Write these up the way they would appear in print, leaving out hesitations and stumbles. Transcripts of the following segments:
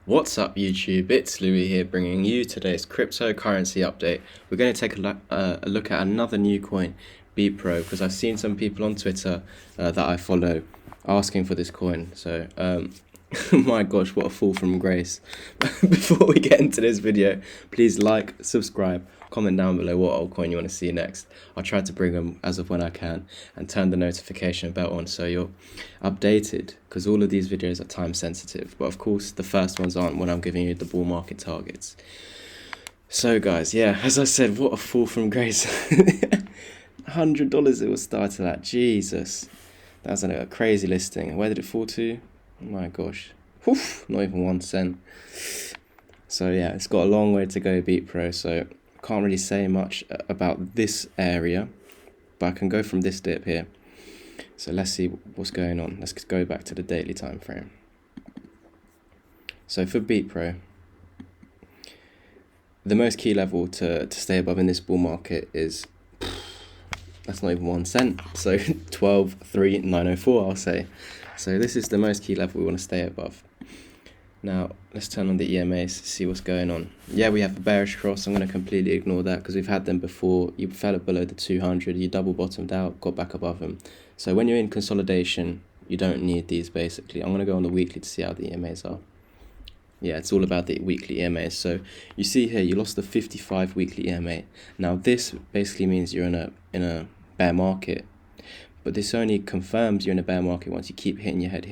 What's up YouTube, it's Louis here bringing you today's cryptocurrency update. We're going to take a look at another new coin, Bepro, because I've seen some people on Twitter that I follow asking for this coin. So, my gosh, what a fall from grace. Before we get into this video, please like, subscribe, comment down below what altcoin you want to see next. I'll try to bring them as of when I can and turn the notification bell on so you're updated, because all of these videos are time sensitive, but of course the first ones aren't when I'm giving you the bull market targets. So guys, yeah, as I said, what a fall from grace. $100 it was started at. Jesus, that's a crazy listing. Where did it fall to? Oh my gosh, not even 1 cent. So yeah, it's got a long way to go, Bepro, so can't really say much about this area, but I can go from this dip here. So let's see what's going on. Let's go back to the daily time frame. So for Bepro, the most key level to stay above in this bull market is, that's not even 1 cent, so 12,394 I'll say. So this is the most key level we want to stay above. Now let's turn on the EMAs to see what's going on. Yeah, we have a bearish cross. I'm going to completely ignore that because we've had them before. You fell below the 200, you double bottomed out, got back above them. So when you're in consolidation, you don't need these basically. I'm going to go on the weekly to see how the EMAs are. Yeah, it's all about the weekly EMAs. So you see here, you lost the 55 weekly EMA. Now this basically means you're in a bear market, but this only confirms you're in a bear market once you keep hitting your head,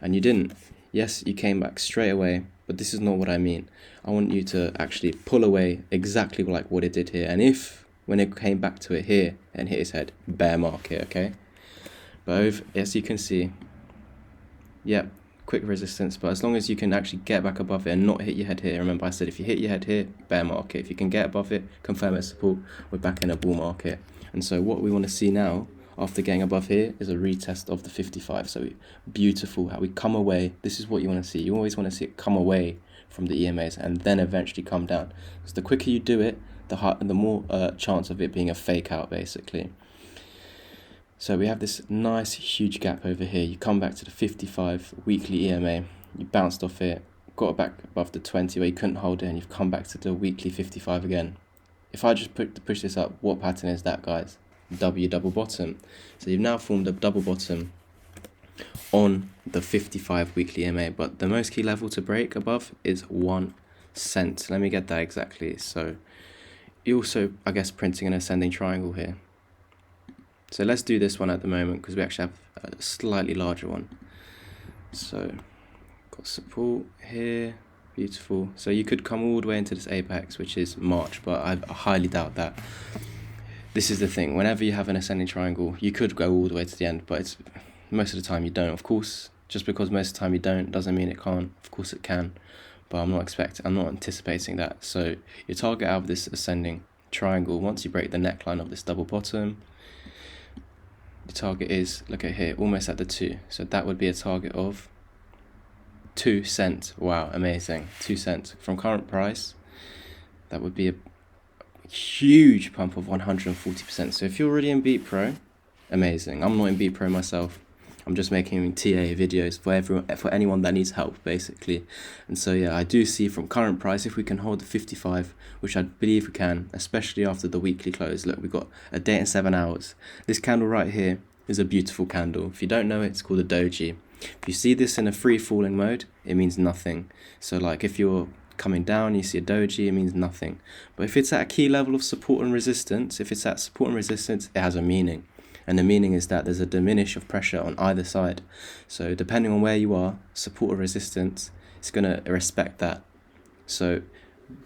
and you didn't. Yes, you came back straight away, but this is not what I mean. I want you to actually pull away exactly like what it did here. And if, when it came back to it here and hit its head, bear market, okay? But as you can see, yep, quick resistance. But as long as you can actually get back above it and not hit your head here. Remember I said if you hit your head here, bear market. If you can get above it, confirm its support, we're back in a bull market. And so what we want to see now, after getting above here, is a retest of the 55. So beautiful how we come away. This is what you want to see. You always want to see it come away from the EMAs and then eventually come down, because the quicker you do it, the more chance of it being a fake out basically. So we have this nice huge gap over here. You come back to the 55 weekly EMA, you bounced off it, got back above the 20 where you couldn't hold it, and you've come back to the weekly 55 again. If I just push this up, what pattern is that, guys? W double bottom. So you've now formed a double bottom on the 55 weekly EMA, but the most key level to break above is 1 cent. Let me get that exactly. So you also, I guess, printing an ascending triangle here. So let's do this one at the moment because we actually have a slightly larger one. So got support here. Beautiful. So you could come all the way into this apex, which is March, but I highly doubt that. This is the thing, whenever you have an ascending triangle, you could go all the way to the end, but most of the time you don't. Of course, just because most of the time you don't doesn't mean it can't. Of course it can, but I'm not anticipating that. So your target out of this ascending triangle, once you break the neckline of this double bottom, the target is, look at here, almost at the 2. So that would be a target of 2 cents. Wow, amazing. 2 cents from current price. That would be a huge pump of 140%. So if you're already in Bepro, amazing. I'm not in Bepro myself. I'm just making TA videos for anyone that needs help basically. And so yeah, I do see from current price, if we can hold the 55, which I believe we can, especially after the weekly close. Look, we've got a day and 7 hours. This candle right here is a beautiful candle. If you don't know it, it's called a doji. If you see this in a free falling mode, it means nothing. So like if you're coming down, you see a doji, it means nothing. But if it's at a key level of support and resistance, it has a meaning. And the meaning is that there's a diminish of pressure on either side. So depending on where you are, support or resistance, it's going to respect that. So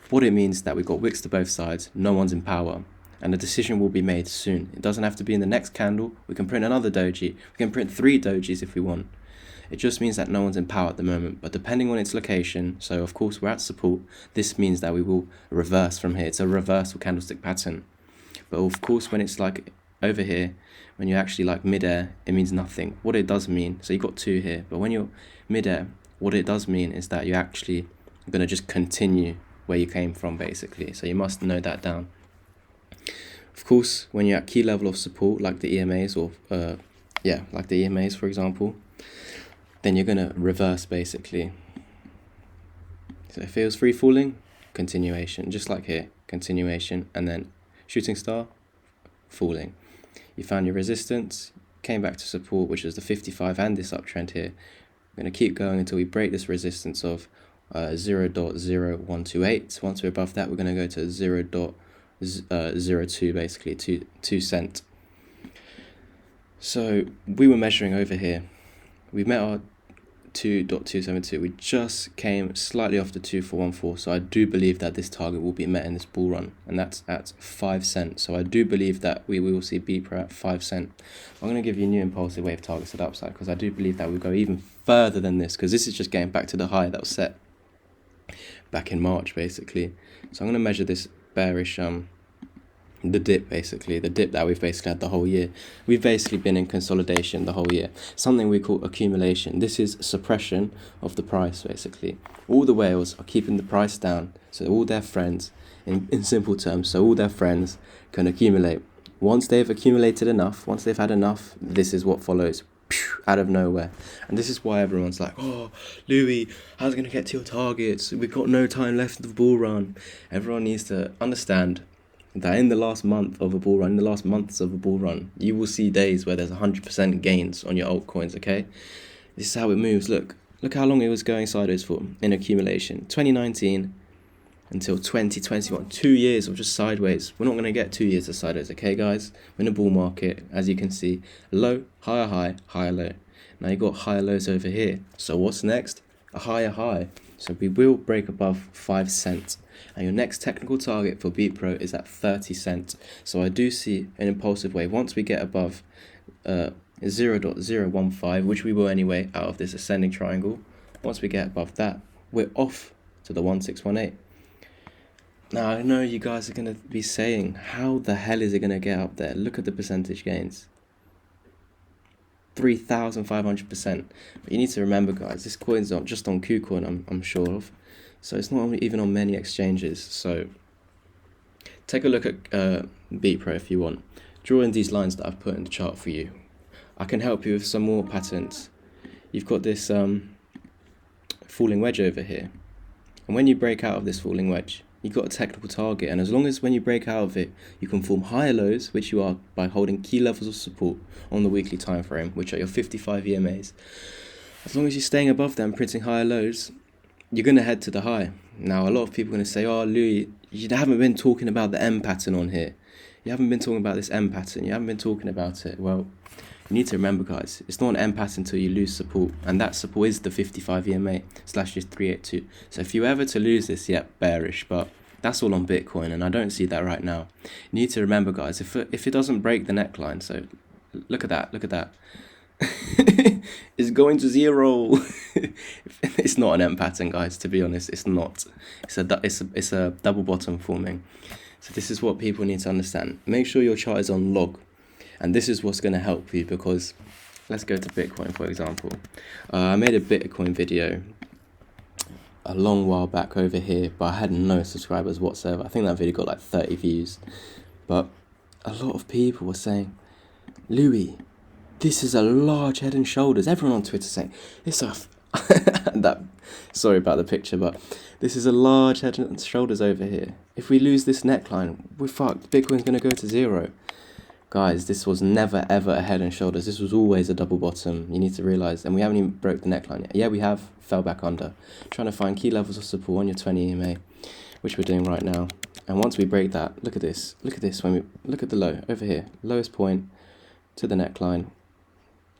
what it means is that we've got wicks to both sides, no one's in power, and a decision will be made soon. It doesn't have to be in the next candle. We can print another doji. We can print 3 dojis if we want. It just means that no one's in power at the moment, but depending on its location, so of course we're at support, this means that we will reverse from here. It's a reversal candlestick pattern. But of course when it's like over here, when you're actually like mid-air, it means nothing. What it does mean, so you've got 2 here, but when you're mid-air, what it does mean is that you're actually going to just continue where you came from basically. So you must note that down. Of course, when you're at key level of support, like the EMAs or like the EMAs for example, then you're going to reverse basically. So if it was free falling, continuation, just like here, continuation, and then shooting star, falling. You found your resistance, came back to support, which is the 55 and this uptrend here. We're going to keep going until we break this resistance of 0.0128. Once we're above that, we're going to go to 0.02, basically 2 cent. So we were measuring over here. We met our 2.272. We just came slightly off the 2414. So I do believe that this target will be met in this bull run, and that's at 5 cents. So I do believe that we will see Bepro at 5 cents. I'm going to give you new impulsive wave targets at the upside, because I do believe that we'll go even further than this, because this is just getting back to the high that was set back in March, basically. So I'm going to measure this bearish the dip, basically, the dip that we've basically had the whole year. We've basically been in consolidation the whole year, something we call accumulation. This is suppression of the price, basically. All the whales are keeping the price down, so all their friends, in simple terms, so all their friends can accumulate. Once they've accumulated enough, once they've had enough, this is what follows out of nowhere. And this is why everyone's like, oh, Louis, how's it going to get to your targets? We've got no time left of the bull run. Everyone needs to understand that in the last month of a bull run, in the last months of a bull run, you will see days where there's 100% gains on your altcoins, okay? This is how it moves. Look how long it was going sideways for in accumulation. 2019 until 2021, 2 years of just sideways. We're not going to get 2 years of sideways, okay, guys? We're in a bull market, as you can see. Low, higher high, higher low. Now you got higher lows over here. So what's next? A higher high. So we will break above 5 cents. And your next technical target for Bepro is at 30 cents. So I do see an impulsive wave. Once we get above 0.015, which we will anyway out of this ascending triangle, once we get above that, we're off to the 1618. Now, I know you guys are going to be saying, how the hell is it going to get up there? Look at the percentage gains. 3,500%. But you need to remember, guys, this coin's not just on KuCoin, I'm sure of. So it's not even on many exchanges. So take a look at Bepro if you want. Draw in these lines that I've put in the chart for you. I can help you with some more patterns. You've got this falling wedge over here. And when you break out of this falling wedge, you've got a technical target. And as long as when you break out of it, you can form higher lows, which you are by holding key levels of support on the weekly time frame, which are your 55 EMAs. As long as you're staying above them, printing higher lows, you're going to head to the high. Now, a lot of people are going to say, oh, Louis, you haven't been talking about the M pattern on here. You haven't been talking about this M pattern. You haven't been talking about it. Well, you need to remember, guys, it's not an M pattern until you lose support. And that support is the 55 EMA / this 382. So if you ever to lose this, bearish. But that's all on Bitcoin, and I don't see that right now. You need to remember, guys, if it doesn't break the neckline, so look at that. It's going to zero. It's not an M pattern, guys, to be honest. It's not. It's a double bottom forming. So this is what people need to understand. Make sure your chart is on log, and this is what's going to help you, because let's go to Bitcoin, for example. I made a Bitcoin video a long while back over here, but I had no subscribers whatsoever. I think that video got like 30 views, but a lot of people were saying, Louis, this is a large head and shoulders. Everyone on Twitter saying it's a sorry about the picture, but this is a large head and shoulders over here. If we lose this neckline, we're fucked. Bitcoin's going to go to zero. Guys, this was never ever a head and shoulders. This was always a double bottom. You need to realize, and we haven't even broke the neckline yet. Yeah, we have fell back under. Trying to find key levels of support on your 20 EMA, which we're doing right now. And once we break that, look at this. When we look at the low over here, lowest point to the neckline.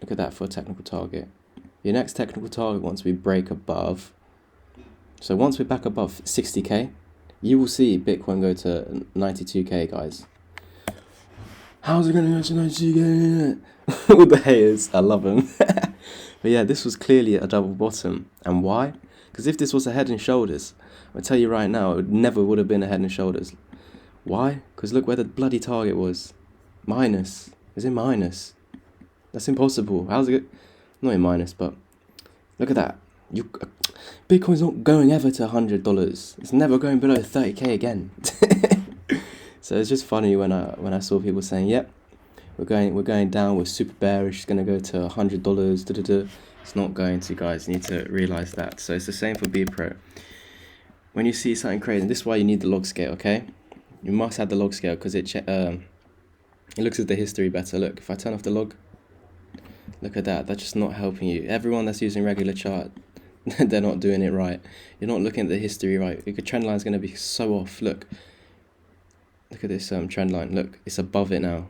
Look at that for a technical target. Your next technical target, once we break above, so once we're back above 60k, you will see Bitcoin go to 92k, guys. How's it going to go to 92k? All the haters, I love them. But yeah, this was clearly a double bottom. And why? Because if this was a head and shoulders, I'll tell you right now, it never would have been a head and shoulders. Why? Because look where the bloody target was. Minus. It's in minus. That's impossible. How's it? Not in minus, but look at that. Bitcoin's not going ever to $100. It's never going below 30k again. So it's just funny when I saw people saying, "Yep, we're going down. We're super bearish. It's gonna go to $100. It's not going to, guys. You need to realize that. So it's the same for Bepro. when you see something crazy, this is why you need the log scale, okay? You must have the log scale because it looks at the history better. Look, if I turn off the log, look at that. That's just not helping you. Everyone that's using regular chart, they're not doing it right. You're not looking at the history right. Your trend line is going to be so off. Look at this trend line. Look, it's above it now.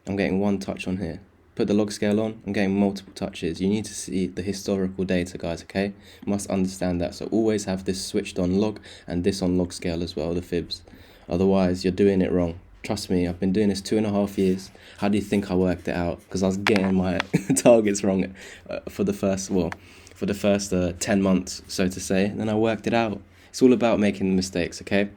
I'm getting one touch on here. Put the log scale on, I'm getting multiple touches. You need to see the historical data, guys, okay? You must understand that. So always have this switched on log and this on log scale as well, the fibs. Otherwise, you're doing it wrong. Trust me, I've been doing this 2.5 years. How do you think I worked it out? Because I was getting my targets wrong for the first 10 months, so to say. And then I worked it out. It's all about making mistakes, okay?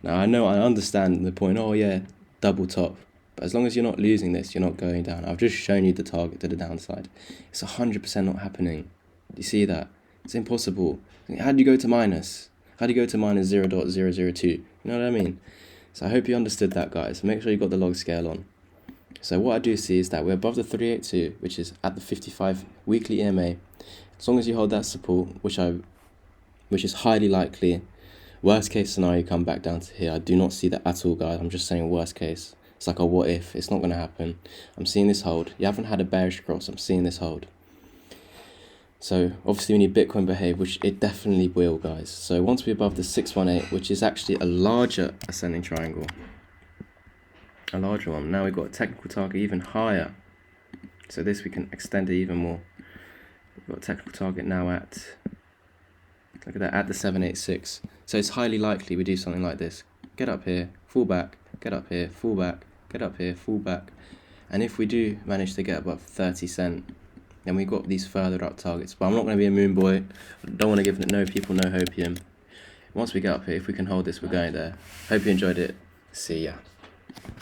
Now, I understand the point, oh yeah, double top. But as long as you're not losing this, you're not going down. I've just shown you the target to the downside. It's 100% not happening. Do you see that? It's impossible. How do you go to minus? How do you go to minus 0.002? You know what I mean? So I hope you understood that, guys. Make sure you got the log scale on. So what I do see is that we're above the 382, which is at the 55 weekly EMA. As long as you hold that support, which is highly likely. Worst case scenario, you come back down to here. I do not see that at all, guys. I'm just saying worst case. It's like a what if. It's not going to happen. I'm seeing this hold. You haven't had a bearish cross. I'm seeing this hold. So obviously we need Bitcoin behave, which it definitely will, guys. So once we're above the 618, which is actually a larger ascending triangle, a larger one. Now we've got a technical target even higher. So this we can extend it even more. We've got a technical target now at, look at that, at the 786. So it's highly likely we do something like this. Get up here, fall back, get up here, fall back, get up here, fall back. And if we do manage to get above 30 cent, then we got these further up targets. But I'm not going to be a moon boy. I don't want to give no people no hopium. Once we get up here, if we can hold this, we're going there. Hope you enjoyed it. See ya.